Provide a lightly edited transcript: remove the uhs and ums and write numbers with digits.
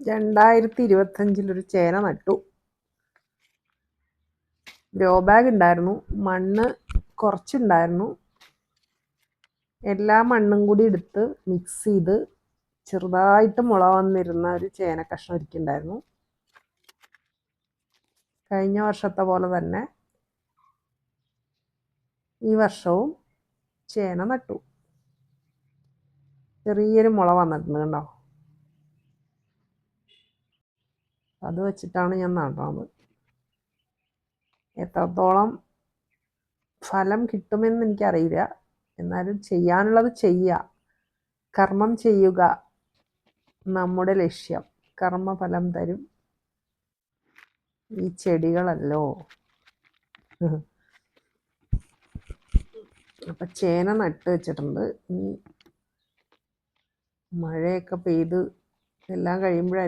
2025 ചേന നട്ടു. Grow bag ഉണ്ടായിരുന്നു, മണ്ണ് കുറച്ചുണ്ടായിരുന്നു. എല്ലാ മണ്ണും കൂടി എടുത്ത് മിക്സ് ചെയ്ത് ചെറുതായിട്ട് മുള വന്നിരുന്ന ഒരു ചേന കഷ്ണം ഇരിക്കുന്നുണ്ടായിരുന്നു. കഴിഞ്ഞ വർഷത്തെ പോലെ തന്നെ ഈ വർഷവും ചേന നട്ടു. ചെറിയൊരു മുള വന്നിട്ടുണ്ട് കണ്ടോ. അത് വെച്ചിട്ടാണ് ഞാൻ നടുന്നത്. എത്രത്തോളം ഫലം കിട്ടുമെന്ന് എനിക്കറിയില്ല, എന്നാലും ചെയ്യാനുള്ളത് ചെയ്യുക. കർമ്മം ചെയ്യുക നമ്മുടെ ലക്ഷ്യം. കർമ്മഫലം തരും ഈ ചെടികളല്ലോ. അപ്പം ചേന നട്ട് വെച്ചിട്ടുണ്ട്. ഈ മഴയൊക്കെ പെയ്ത് എല്ലാം കഴിയുമ്പോഴായിരിക്കും